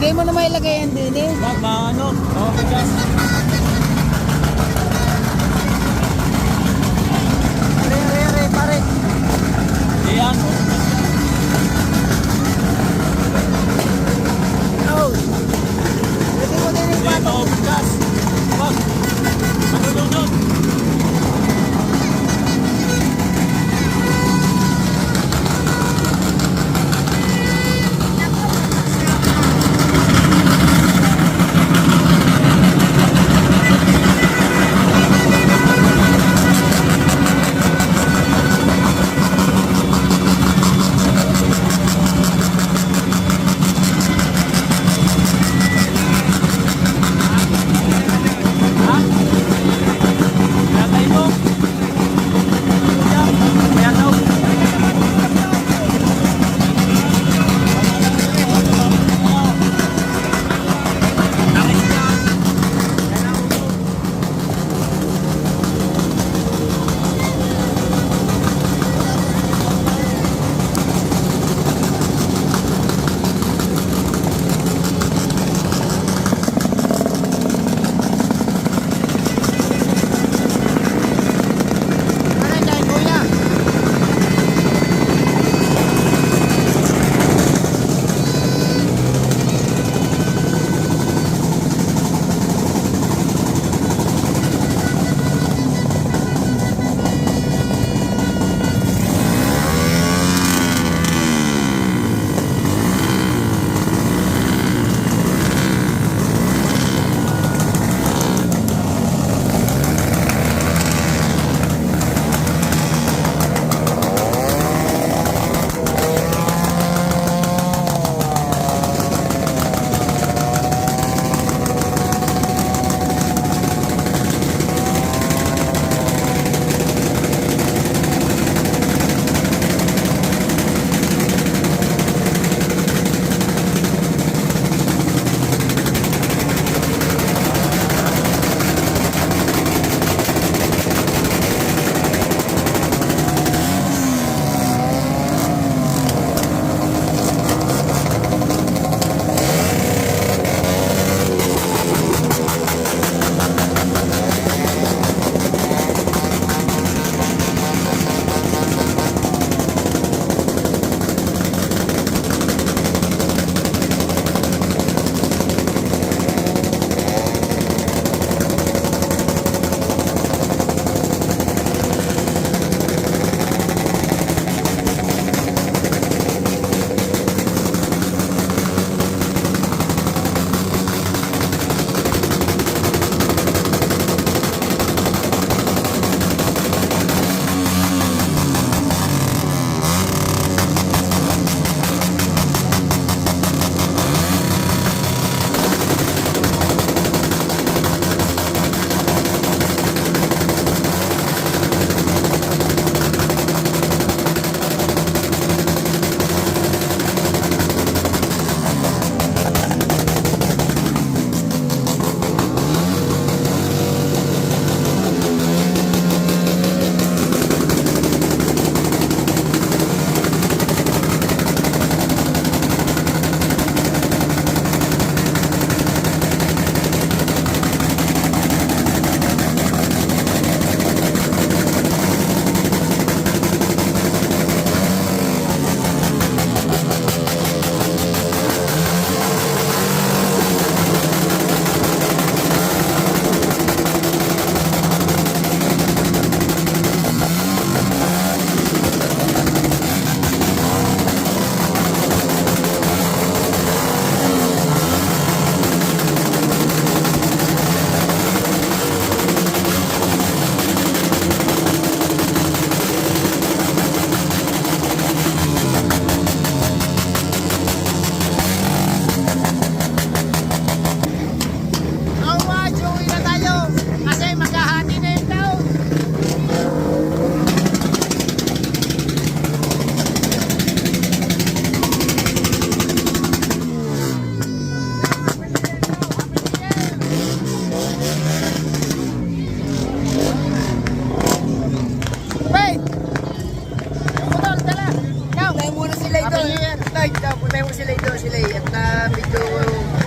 Pwede mo na mailagay yan din eh. Wag, maano, mabigas. Pare. Yan. Oh. Pwede mo din yung Hindi, bato. mabigas. Wag. Manunod. Punta mo sila ito, sila at medyo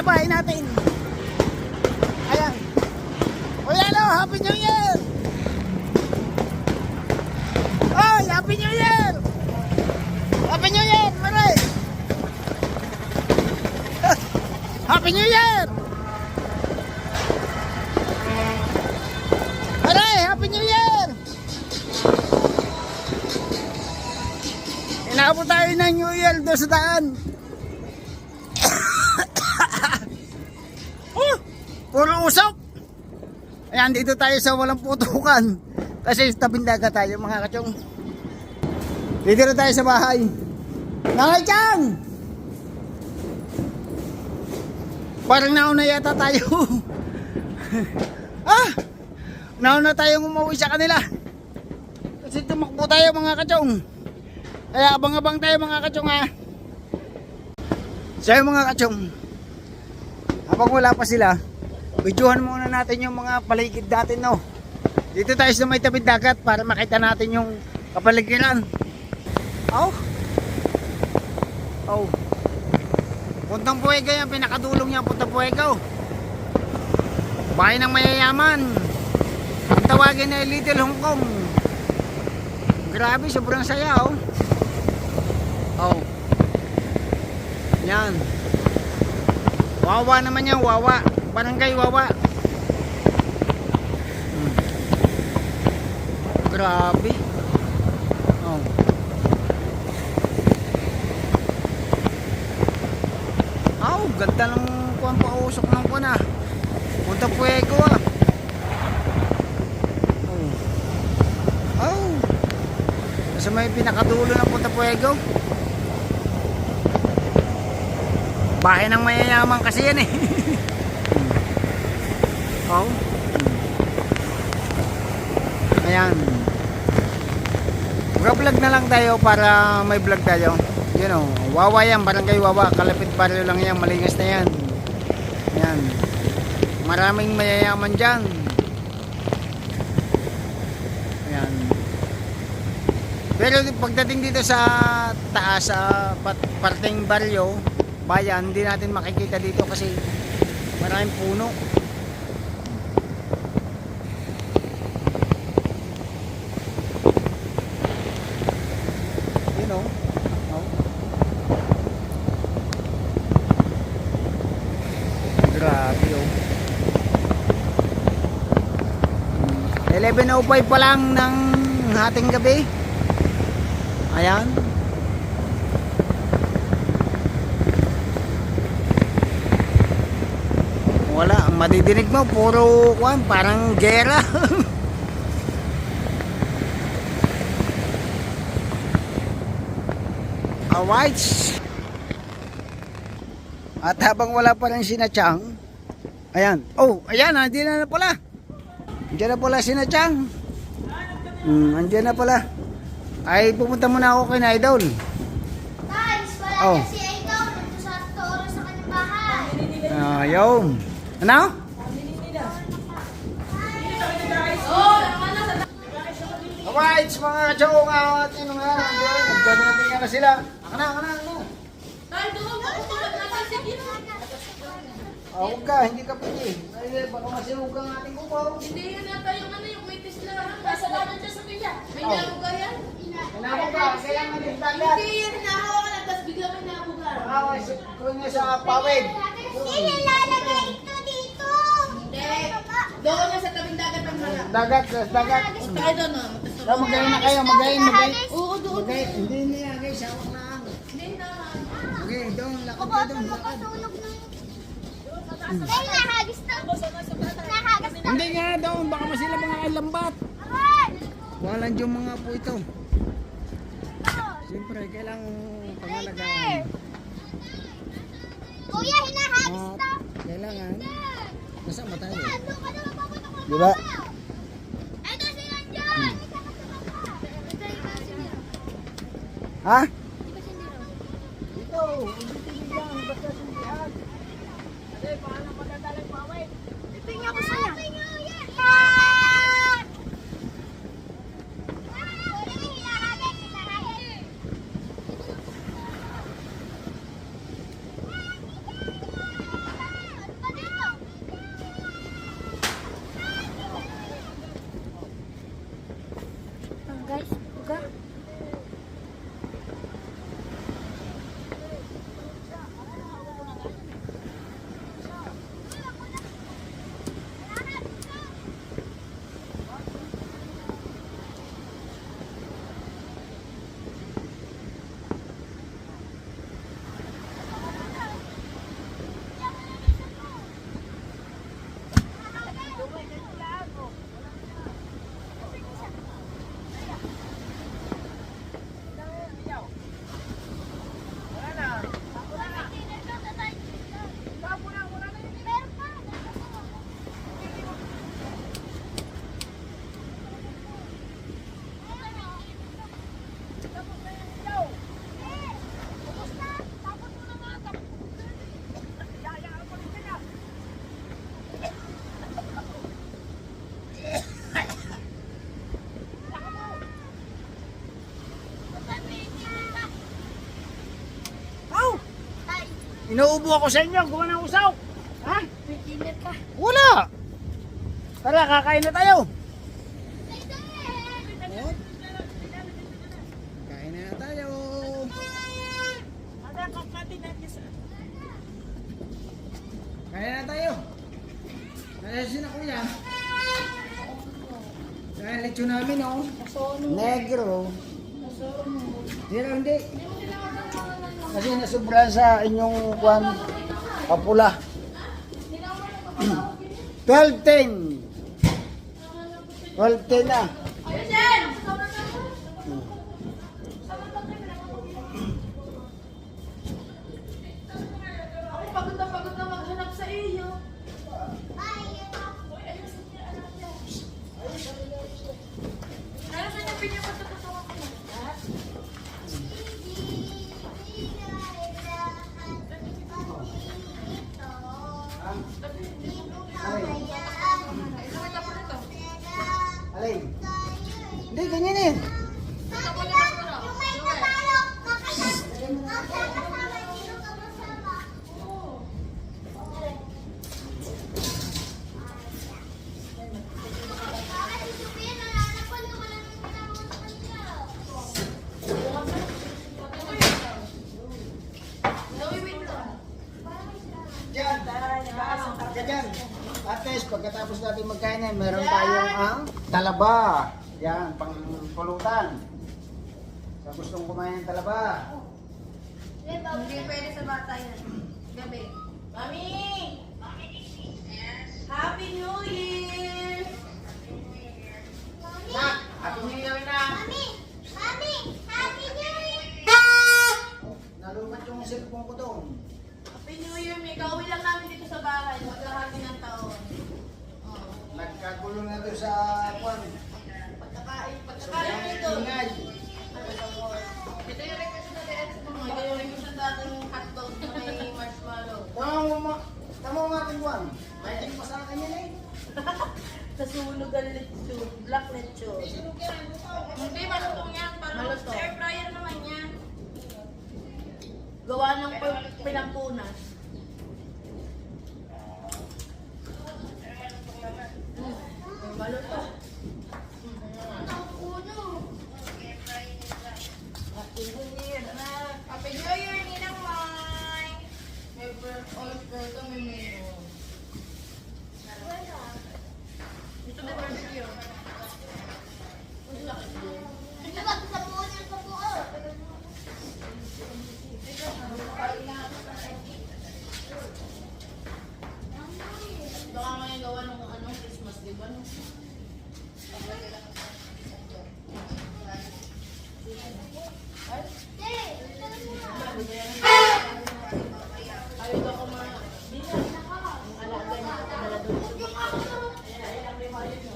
bahay natin. Ayan. O yan o, Happy New Year! Oh, Happy New Year! Happy New Year, Maray! Happy New Year! Maray, Happy New Year! Inabot tayo ng New Year doon sa daan. Puro usok. Ayan, dito tayo sa walang putukan. Kasi tabing dagat tayo mga kachong. Dito na tayo sa bahay. Nanay Chang! Parang nauna yata tayo. Nauna tayong umuwi sa kanila. Kasi tumakbo tayo mga kachong. Kaya abang-abang tayo mga kachong ha. Sa'yo mga kachong, habang wala pa sila, videohan muna natin yung mga paligid natin, no. Dito tayo sa may tabing dagat para makita natin yung kapaligiran. Puntang Puego yan, pinakadulong niya Puntang Puego. Bahay ng mayayaman. Ang tawagin ay Little Hong Kong. Grabe, sobrang saya yan. Wawa naman yan, Wawa. Barangay Wawa. Grabe. Ganda ng kuwan, pausok ng kuwan ah. Puntang Puego ah. Kasi may pinakadulo ng Puntang Puego. Bahay ng mayayaman kasi yan eh. Ayan. Mag-vlog na lang tayo para may vlog tayo. You know, Wawa yan, barangay Wawa. Kalapit barrio lang yan, malingas na yan. Ayan. Maraming mayayaman dyan. Ayan. Pero pagdating dito sa taas, sa parteng barrio, bayan, hindi natin makikita dito kasi maraming puno. You know, grabe 11:05 pa lang ng hating gabi. Ayan. Wala, ang madidinig mo puro kwan, parang gera. Alright. At habang wala pa rin si Nachang, ayan. Ayan, nandiyan na pala. Nandiyan na pala si Nachang. Nandiyan na pala. Ay, pumunta muna ako kay Idol. Guys, wala na si Idol. Nandito sa store sa kanyang bahay. Ayun. Ano? Alright, mga kachong at yun nga. Nandiyan natin nga na sila. Ako na. Huwag ka, hindi ka pwede. Ay, baka masinog ang ating kubaw. Hindi yun nata yung may tislahan. Nasa naman dyan sa pila. May nabuga yan. Hinabuga, kaya nga din dagat. Hindi yan hinahawa ka lang, tapos bigla may nabuga. Kung nga sa pawid. Nilalagay ito dito. Hindi. Doon na sa tabing dagat ang hala. Dagat. Punta kayo doon, no? Magayin na kayo, magayin. Oo, doon. Hindi niya, guys. Hawak na. Hindi na. Okay, doon. Lakad ka doon. Lakad. Ay, nahagis na. Nahagis na. Hindi nga doon. Baka masila mga lambat. Aray! Walang yung mga po ito. Siyempre, kailangan pangalagaan. Kuya, hinahagis na. Kailangan. Kasama tayo. Ano ka naman papunta ko? Diba? Ito sila dyan. Ha? Di ba si Nero? Ito. Hindi lang. Basta sindihan. Kasi paano magdadalang pawid? Tingnan ko sa'yo. Inuubo ako sa inyo, gawa ng usaw. Ha? May kilit ka. Wala. Tara, kakain na tayo. Kain na tayo. Kain na tayo. Nalasin na kuya. Kaya lechon namin oh. Negro. Hindi. Kasi nasubra sa inyong kwan kapula. 12-10. 12-10 na. Ayun yan! Ako pagod na maghanap sa iyo. Ano sa niya pinapatutuwa ko na? Alay. Hindi, ganyan eh. Yung may katalok, kasama dito ka masama. Bakit si Sophia nananapal yung wala nang pinamuntan niya? Diyan. At least, pagkatapos natin magkain yan, meron tayong ang talaba. Yan, pang pulutan. Sa gustong kumain ng talaba. Hindi pwede sa bata yan. Gabi. Mami! Happy New Year! Nak, happy New Year na. Mami! Mami! Happy New Year! Nalumat yung cellphone ko doon. Happy New Year, May. Kauwi lang namin dito sa bahay. Magkahati ng taon. Oh. Nagkagulo na doon sa kwan. Pagkakain nito. Ingay. Ito yung request na dahil sa mga. Ito yung request na dating hotdog na may marshmallow. Tama mo nga ating kwan. May pa sa akin yan eh. Nasunog ang lechon. Black lechon. Hindi, malutong yan. Parang sa air fryer naman yan. Gawa ng pinampunas. Malutong. Ang uno. Happy New Year, anak. Happy New Year, Ninang Mai. May all-star kami ngayon. Dito may barbecue. Ito ba? Sa buo niya sa buo. Baka ngayon gawa ng Christmas, di ba? Ayaw ka kumain. Ang alaga niya, dala doon sa mga. Ayan ang remote mo.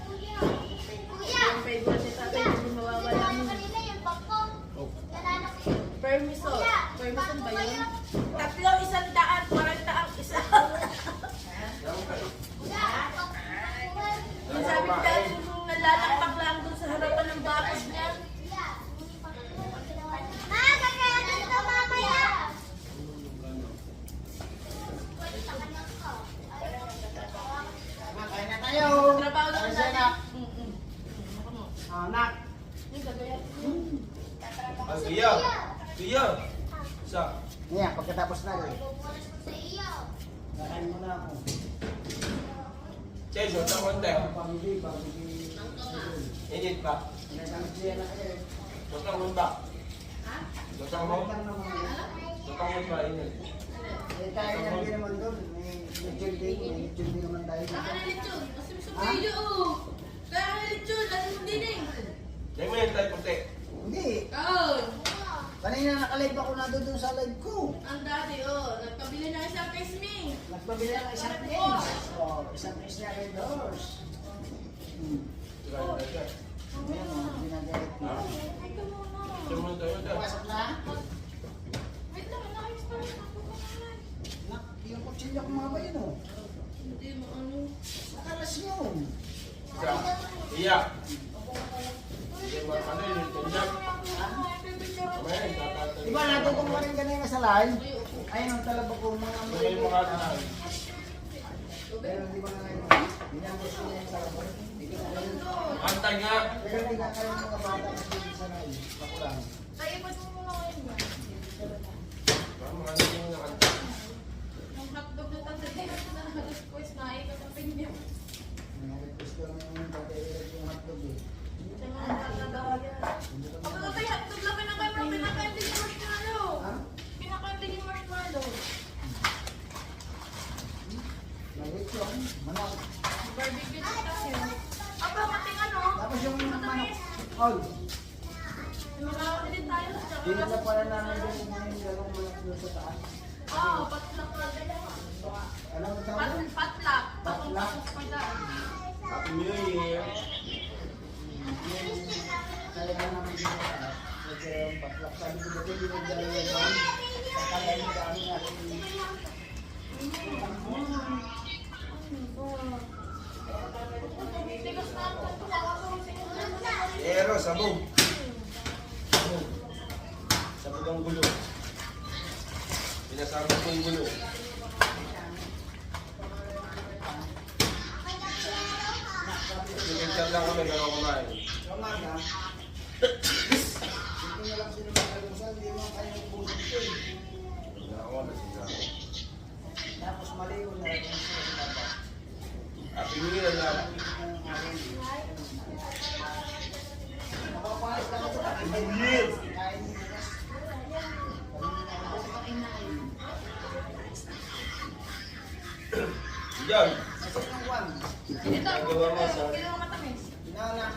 Kuya! Yung favorite ni tatay, hindi mawawala mo. Kanina yung bangko. Nananak ko. Permiso. Permiso ba yun? Tatlo, 100, 40 ang isa. Kuya! Yung sabi ni dati, nung nalalakpak lang doon sa harapan ng bakod niya. Ma, kaya dito mamaya. Kain na tayo. Trabaho lang Kain dati. na. Ako mo. Nak. Yung gagaya. Kuya. Sa. Ngayon, pagkatapos na rin. Bubunas ko sa iyo. Kakain muna ako. Cheso, sa konti. Pamili. Init pa. Nagkakasiya na kayo. Dotang mo ba? Dotang mo? Lang naman. Dotang mo ba init? Eh, tayo lang din naman doon. May lechon din naman tayo. Ang ano lechon? Kasi sa video, oh. Kaya ang lechon, dahil mo din eh. May may tayo puti. Hindi. Oh, Kanina nakalive ako na doon sa live ko. ang dati, oh. Nagpabili na isang case me. Nagpabili ng isang games. Oh, isang games na rin doors. Ayan o, ginagalit ko. Ito muna. Ito mo tayo dyan. Pasok na. Wait lang, naka-expire ako kumain. Nak, yung kutsilyo ko mga ba yun o? Hindi mo ano. Nakalas yun. Sa. Iya. Iya ba? Ano yun? Ito dyan. Pipicture nanay. Ayun ang talaba ko mga May mga nanay. Pero hindi ba nanay? Binabos ko yung talaba. Antay nga. Pero hindi ka kayo mga bata na hindi sanay. Ako lang. Tayo pa mo mga ngayon ba? Mga nanay yung nakantay. Yung hotdog na tatay na nag-request na ay katapin niya. Nag-request ko lang yung dati yung hotdog eh. Ako na tayo hotdog lang pinakain mo. Pinakain din yung marshmallow. Pinakain din yung marshmallow. Nag-request yun. Manok. Barbecue kasi. Aba, mating ano? Tapos yung manok. All. Magkakaroon din tayo. Dinala pala namin yung dalawang manok doon sa taas. Oo, patlak na dalawa. Alam mo tawag? Patlak. Patlak. Happy New Year. Talaga namin dito sa taas. Patlak. Sabi ko dati dinagdala yung man. Kaya yung dami natin. Pero, sabog. Sabog. Sabog ang gulo. Pinasabog ko yung gulo. Pinagchat lang kami, pero kumain. Umaga. Dito na lang sila mag-almusal. Hindi mo kayo pusok ko eh. Wala ako, lasing ako. Tapos maligo na rin sila sa baba. Happy New Year lang. Mapapalit ka na sa akin. Kain nila. Diyan. Ito yung one. Ito, Nagawa mo sa... kailangan matamis. Inala.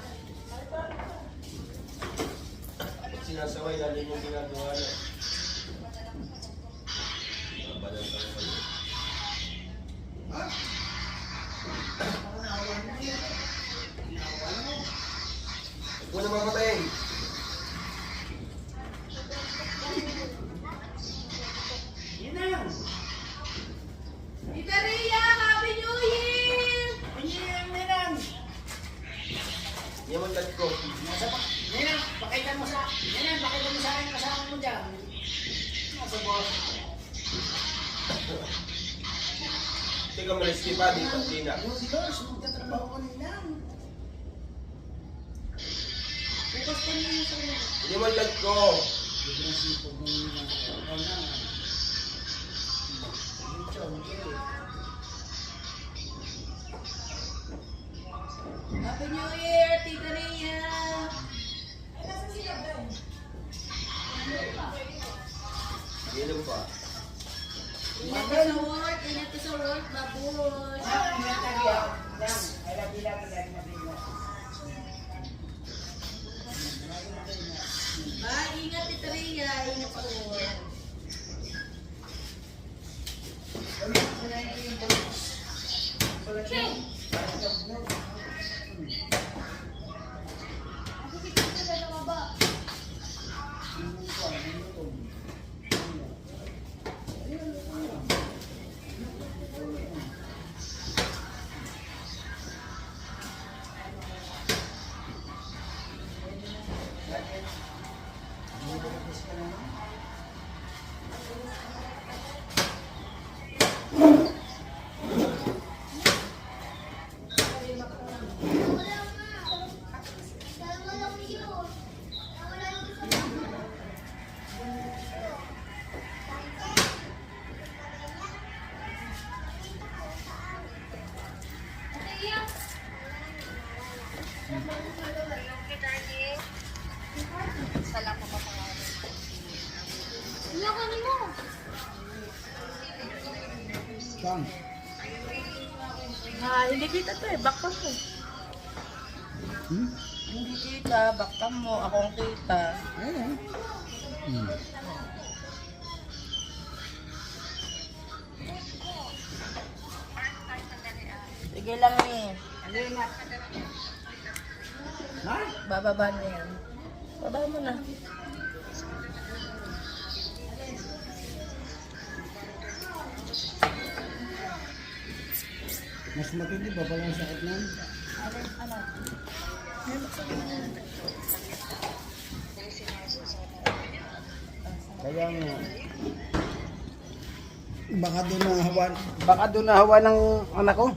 Sinasaway natin yung ginagawa na. Mabalan ka naman. Ha? Huwag mo na mapatayin. Yun na yun. Tita Rhea, Happy New Year! Pinyilang nilang. Yan ang lat ko. Nasa pa. Nilang, pakita mo sa akin kasama mo dyan. Nasa boss. Teka, malis ki pa dito, Tina. Yung Diyos, magtatrabaho ko nilang. Bukas ko niyo yung sarili. Yan ang lat ko. Hindi na sipog mo nilang. Ikaw na. Dito, okay. Happy New Year, Tita Rhea! Yan pa. Ingat ka sa work, ingat ka sa work, baboy! Ingat Tita Rhea, ingat sa work. Saan? Hindi kita to eh, back mo. Hmm? Hindi kita, back mo, ako ang kita. Ayun. Hmm. Sige lang eh. Ha? Bababa na yan. Baba mo na. Mas matindi ba pala ang sakit nun? Kaya nga. Baka doon nahawa ng anak ko.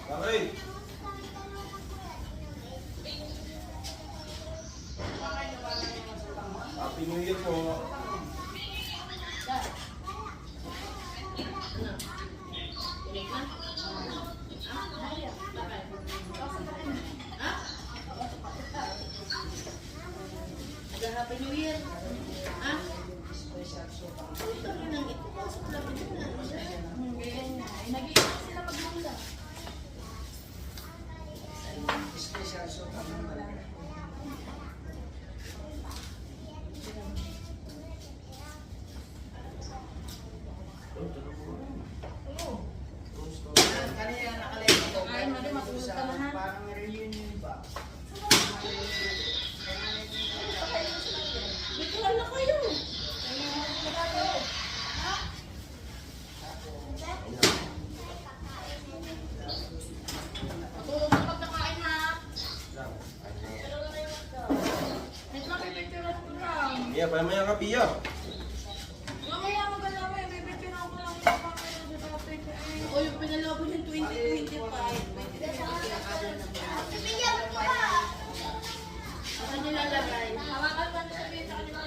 Okay. Happy New Year po. Happy New Year. Ha? Ito rin ang ito. Pasok lang ito na. Nag-iisip sila magmula. Ay, mali, matulog ka na ha. Literal na kayo. Matulog na pagkakain ha. Wait lang, pipicturean ko lang. Yeah, pa naman yung kapiya. Mamaya maganda mo yung pipicturean ko lang yung kapakita sa topic. O yung pinalabon yung 2025. 2025 kinakabal na ba? Saan nilalagay? Hawakan mo na sabihin sa kanila.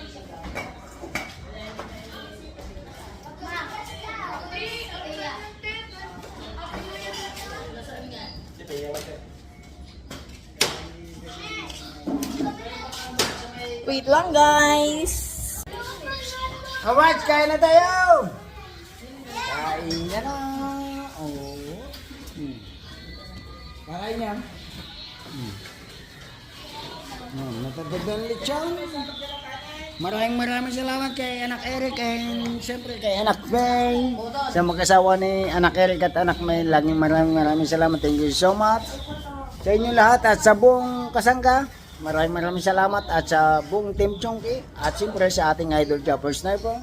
Nasaan nga? Wait lang guys. Alright, kain na tayo! Kain na na! Oh. Kain niya. Natagdagan lechon. Maraming salamat kay Anak Eric and siyempre kay Anak May. Sa mag-asawa ni Anak Eric at Anak May, laging maraming salamat. Thank you so much sa inyo lahat at sa buong kasangga. Maraming salamat at sa buong Team Chonky at siyempre sa ating Idol Japper Sniper.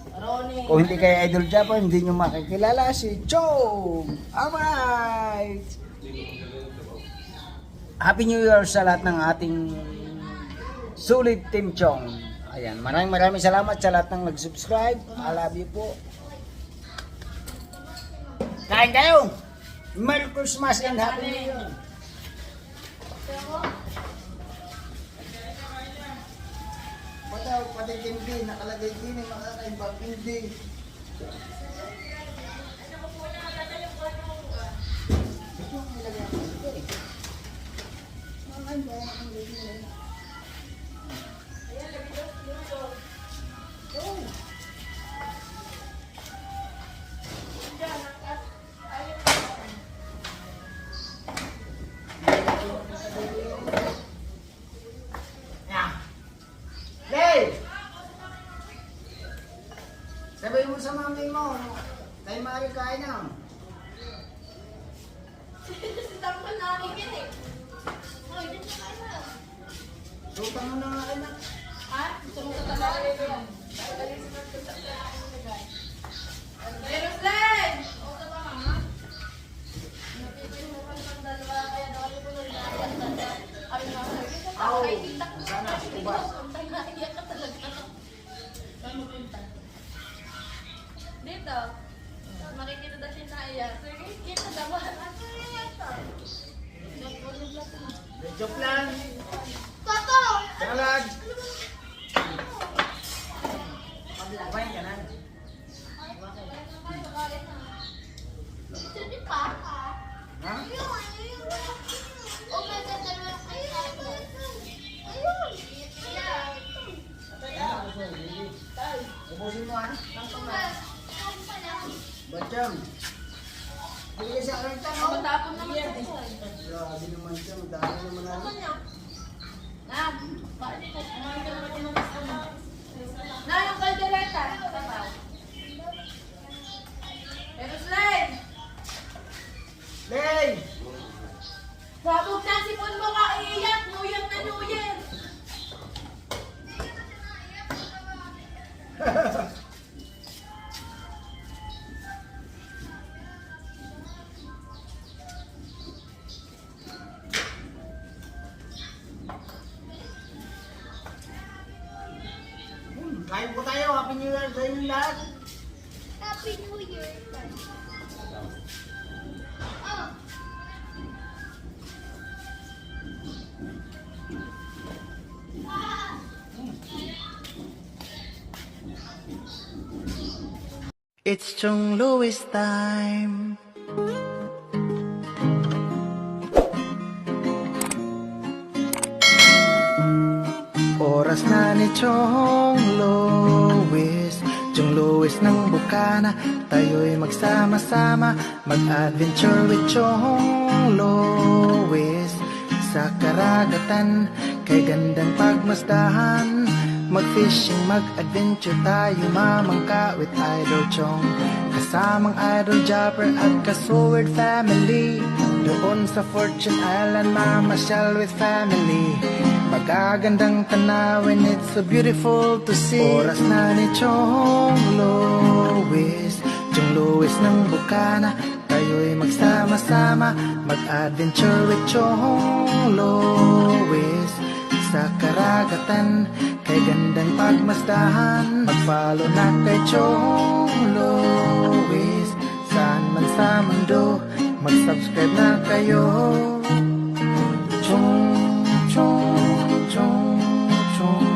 Kung hindi kayo Idol Japper, hindi nyo makikilala si Chong. Alright! Happy New Year sa lahat ng ating sulit Team Chong. Ayan, maraming salamat sa lahat ng nag-subscribe. I love you po. Kain kayo! Merry Christmas and Happy New Year! Pati hindi, nakalagay din yung makakaibang hindi. Sabihin mo sa mami mo, tayo maaari kain na. Sitang namin yan eh. Oy, dito kain na. Sultan mo na nga na. Ha? Gusto mo sa talaga yan? Pero Slen! O sa ba ha? Napipilihan ng dalawa kaya daw ko nung ay nga, Aw, kay tita ko. sana, subas. Ang naiyak ka talaga. Saan mo punta? Dito. Makikita daw siya na iyak. Sige, kita daw. Ano iyak ka? Joke lang. Toto! Salad. Maglabayin ka na. Ito ni Papa. Ha? Ayun. Oh my God, dalawa kayo. Ayun. Ubusin mo ha? Bacham. Bigay sa akin ito. Ako tapon naman sa ko. Grabe naman siya. Dami naman namin. Nam, bakit po? Kumain ka naman yung gusto mo. Na, yung kaldereta. Sabaw. Pero Slen! Lay! Sabog na sipon mo ka iiyak. Nuyang na nuyen. Happy New Year sa inyong lahat. Happy New Year. Oh. It's Chong Louis time. Oras na ni Chong Louis, Chong Louis ng Bukana. Tayo'y magsama-sama, mag-adventure with Chong Louis. Sa karagatan, kay gandang pagmasdahan, mag-fishing, mag-adventure tayo, mamangka with Idol Chong. Kasamang Idol Jopper at ka-Sword family. Doon sa Fortune Island, mamasyal with family. Pagagandang tanawin, it's so beautiful to see. Oras na ni Chong Louis, Chong Louis ng Bukana. Tayo'y magsama-sama, mag-adventure with Chong Louis. Sa karagatan, kay gandang pagmasdahan, mag-follow na kay Chong Louis. Saan man sa mundo, mag-subscribe na kayo. Chong, Chong, Chong, Chong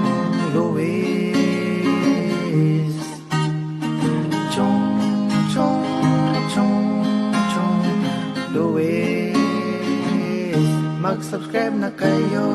Louis. Chong, Chong, Chong, Chong Louis. Mag-subscribe na kayo.